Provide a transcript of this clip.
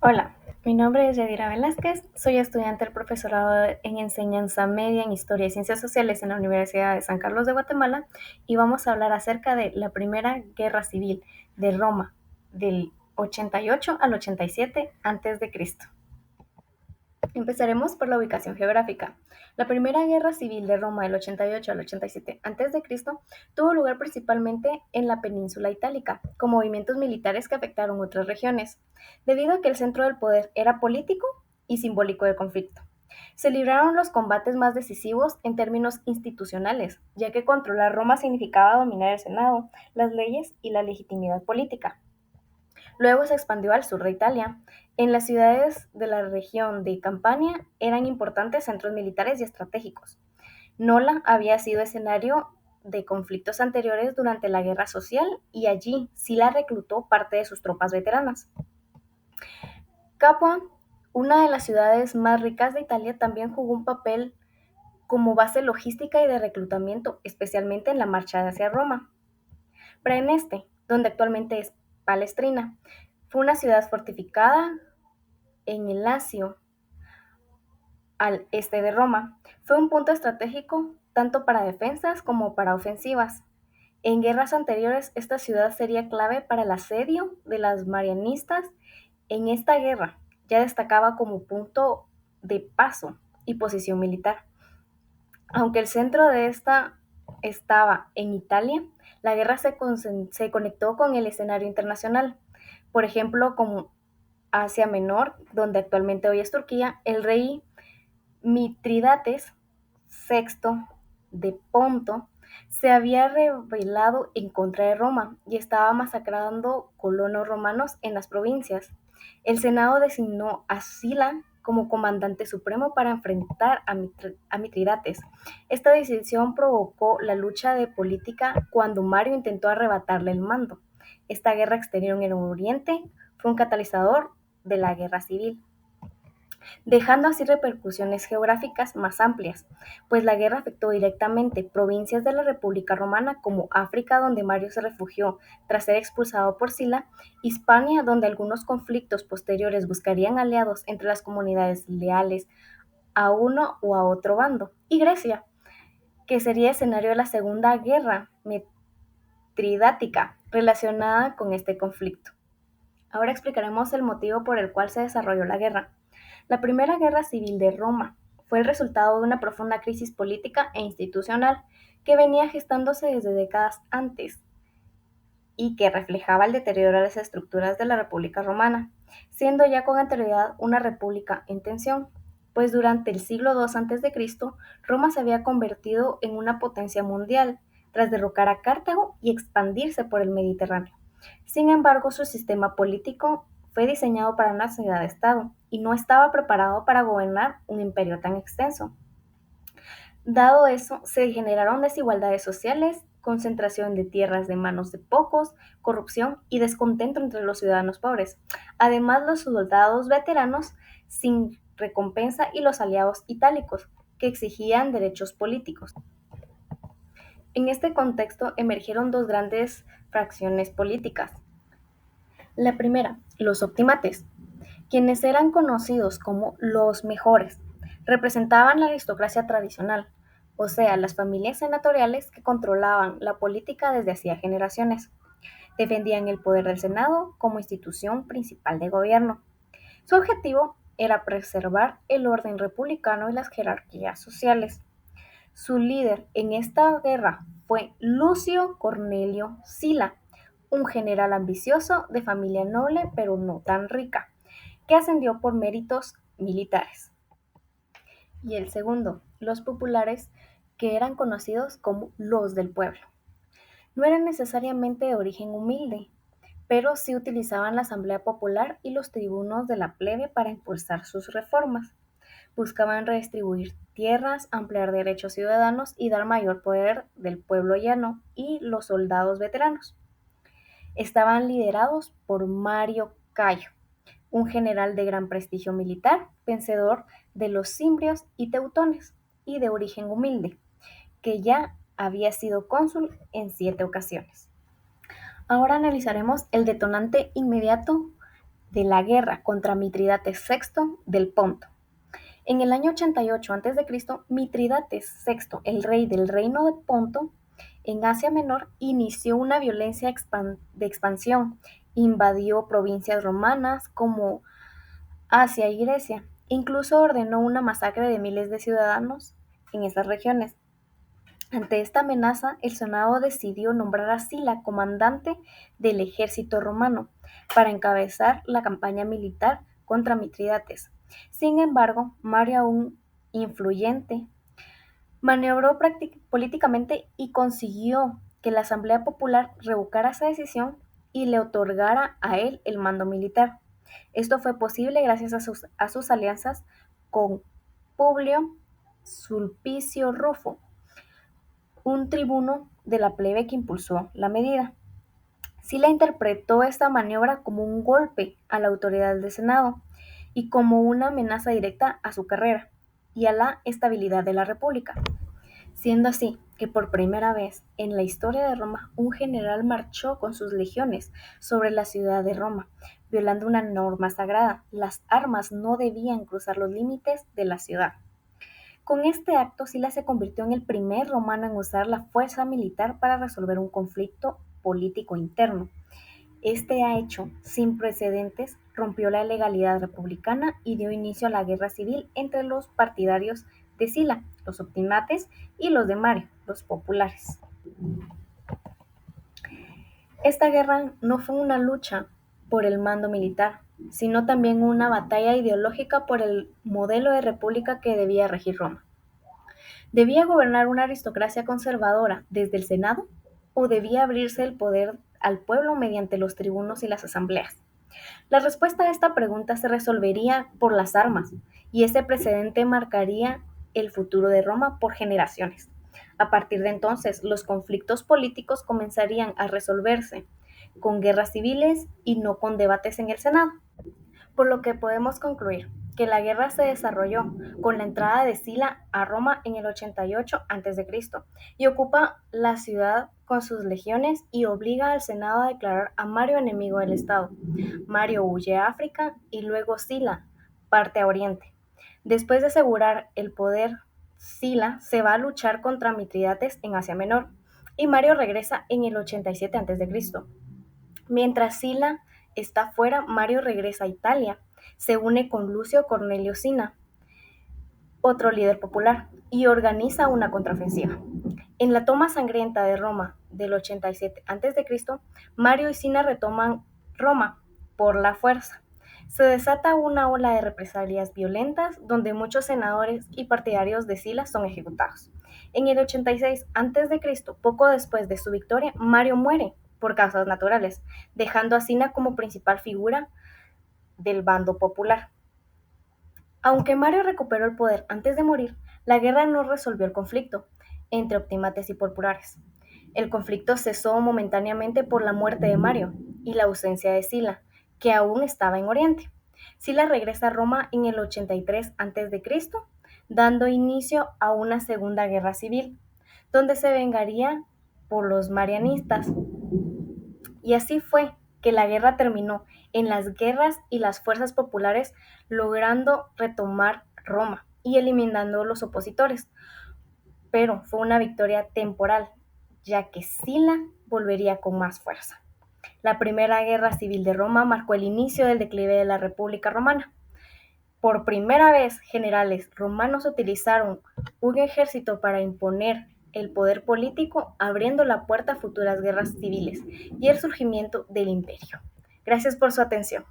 Hola, mi nombre es Yadira Velázquez, soy estudiante del profesorado en Enseñanza Media en Historia y Ciencias Sociales en la Universidad de San Carlos de Guatemala y vamos a hablar acerca de la Primera Guerra Civil de Roma del 88 al 87 a.C. Empezaremos por la ubicación geográfica. La Primera Guerra Civil de Roma del 88 al 87 a.C. tuvo lugar principalmente en la península itálica, con movimientos militares que afectaron otras regiones, debido a que el centro del poder era político y simbólico del conflicto. Se libraron los combates más decisivos en términos institucionales, ya que controlar Roma significaba dominar el Senado, las leyes y la legitimidad política. Luego se expandió al sur de Italia. En las ciudades de la región de Campania eran importantes centros militares y estratégicos. Nola había sido escenario de conflictos anteriores durante la Guerra Social y allí Sila reclutó parte de sus tropas veteranas. Capua, una de las ciudades más ricas de Italia, también jugó un papel como base logística y de reclutamiento, especialmente en la marcha hacia Roma. Praeneste, donde actualmente es Palestrina, fue una ciudad fortificada en el Lacio, al este de Roma. Fue un punto estratégico tanto para defensas como para ofensivas. En guerras anteriores, esta ciudad sería clave para el asedio de las marianistas. En esta guerra ya destacaba como punto de paso y posición militar. Aunque el centro de esta estaba en Italia, la guerra se conectó con el escenario internacional. Por ejemplo, como Asia Menor, donde actualmente hoy es Turquía, el rey Mitrídates VI de Ponto se había rebelado en contra de Roma y estaba masacrando colonos romanos en las provincias. El Senado designó a Sila como comandante supremo para enfrentar a Mitrídates. Esta decisión provocó la lucha de política cuando Mario intentó arrebatarle el mando. Esta guerra exterior en el Oriente fue un catalizador de la guerra civil, dejando así repercusiones geográficas más amplias, pues la guerra afectó directamente provincias de la República Romana como África, donde Mario se refugió tras ser expulsado por Sila, Hispania, donde algunos conflictos posteriores buscarían aliados entre las comunidades leales a uno o a otro bando, y Grecia, que sería escenario de la Segunda Guerra Mitridática relacionada con este conflicto. Ahora explicaremos el motivo por el cual se desarrolló la guerra. La Primera Guerra Civil de Roma fue el resultado de una profunda crisis política e institucional que venía gestándose desde décadas antes y que reflejaba el deterioro de las estructuras de la República Romana, siendo ya con anterioridad una república en tensión, pues durante el siglo II a.C., Roma se había convertido en una potencia mundial tras derrocar a Cartago y expandirse por el Mediterráneo. Sin embargo, su sistema político fue diseñado para una ciudad-estado y no estaba preparado para gobernar un imperio tan extenso. Dado eso, se generaron desigualdades sociales, concentración de tierras de manos de pocos, corrupción y descontento entre los ciudadanos pobres. Además, los soldados veteranos sin recompensa y los aliados itálicos, que exigían derechos políticos. En este contexto emergieron dos grandes fracciones políticas. La primera, los optimates, quienes eran conocidos como los mejores, representaban la aristocracia tradicional, o sea, las familias senatoriales que controlaban la política desde hacía generaciones. Defendían el poder del Senado como institución principal de gobierno. Su objetivo era preservar el orden republicano y las jerarquías sociales. Su líder en esta guerra fue Lucio Cornelio Sila, un general ambicioso de familia noble pero no tan rica, que ascendió por méritos militares. Y el segundo, los populares, que eran conocidos como los del pueblo. No eran necesariamente de origen humilde, pero sí utilizaban la Asamblea Popular y los tribunos de la plebe para impulsar sus reformas. Buscaban redistribuir tierras, ampliar derechos ciudadanos y dar mayor poder del pueblo llano y los soldados veteranos. Estaban liderados por Mario Cayo, un general de gran prestigio militar, vencedor de los cimbrios y teutones, y de origen humilde, que ya había sido cónsul en 7 ocasiones. Ahora analizaremos el detonante inmediato de la guerra contra Mitridates VI del Ponto. En el año 88 a.C., Mitridates VI, el rey del reino de Ponto, en Asia Menor, inició una violencia de expansión. Invadió provincias romanas como Asia y Grecia. Incluso ordenó una masacre de miles de ciudadanos en esas regiones. Ante esta amenaza, el Senado decidió nombrar a Sila comandante del ejército romano para encabezar la campaña militar contra Mitridates. Sin embargo, Mario, aún influyente, maniobró políticamente y consiguió que la Asamblea Popular revocara esa decisión y le otorgara a él el mando militar. Esto fue posible gracias a sus alianzas con Publio Sulpicio Rufo, un tribuno de la plebe que impulsó la medida. Sila interpretó esta maniobra como un golpe a la autoridad del Senado y como una amenaza directa a su carrera y a la estabilidad de la República, siendo así que por primera vez en la historia de Roma un general marchó con sus legiones sobre la ciudad de Roma, violando una norma sagrada: las armas no debían cruzar los límites de la ciudad. Con este acto, Sila se convirtió en el primer romano en usar la fuerza militar para resolver un conflicto político interno. Este hecho, sin precedentes, rompió la legalidad republicana y dio inicio a la guerra civil entre los partidarios de Sila, los optimates, y los de Mario, los populares. Esta guerra no fue una lucha por el mando militar, sino también una batalla ideológica por el modelo de república que debía regir Roma. ¿Debía gobernar una aristocracia conservadora desde el Senado o debía abrirse el poder al pueblo mediante los tribunos y las asambleas? La respuesta a esta pregunta se resolvería por las armas, y ese precedente marcaría el futuro de Roma por generaciones. A partir de entonces, los conflictos políticos comenzarían a resolverse con guerras civiles y no con debates en el Senado. Por lo que podemos concluir que la guerra se desarrolló con la entrada de Sila a Roma en el 88 a.C. y ocupa la ciudad con sus legiones y obliga al Senado a declarar a Mario enemigo del Estado. Mario huye a África y luego Sila parte a Oriente. Después de asegurar el poder, Sila se va a luchar contra Mitridates en Asia Menor y Mario regresa en el 87 a.C. Mientras Sila está fuera, Mario regresa a Italia, se une con Lucio Cornelio Cinna, otro líder popular, y organiza una contraofensiva. En la toma sangrienta de Roma del 87 a.C., Mario y Cinna retoman Roma por la fuerza. Se desata una ola de represalias violentas donde muchos senadores y partidarios de Sila son ejecutados. En el 86 a.C., poco después de su victoria, Mario muere por causas naturales, dejando a Cinna como principal figura del bando popular. Aunque Mario recuperó el poder antes de morir, la guerra no resolvió el conflicto entre optimates y populares. El conflicto cesó momentáneamente por la muerte de Mario y la ausencia de Sila, que aún estaba en Oriente. Sila regresa a Roma en el 83 a.C., dando inicio a una segunda guerra civil, donde se vengaría por los marianistas. Y así fue que la guerra terminó en las guerras y las fuerzas populares logrando retomar Roma y eliminando los opositores. Pero fue una victoria temporal, ya que Sila volvería con más fuerza. La primera guerra civil de Roma marcó el inicio del declive de la República Romana. Por primera vez, generales romanos utilizaron un ejército para imponer el poder político, abriendo la puerta a futuras guerras civiles y el surgimiento del imperio. Gracias por su atención.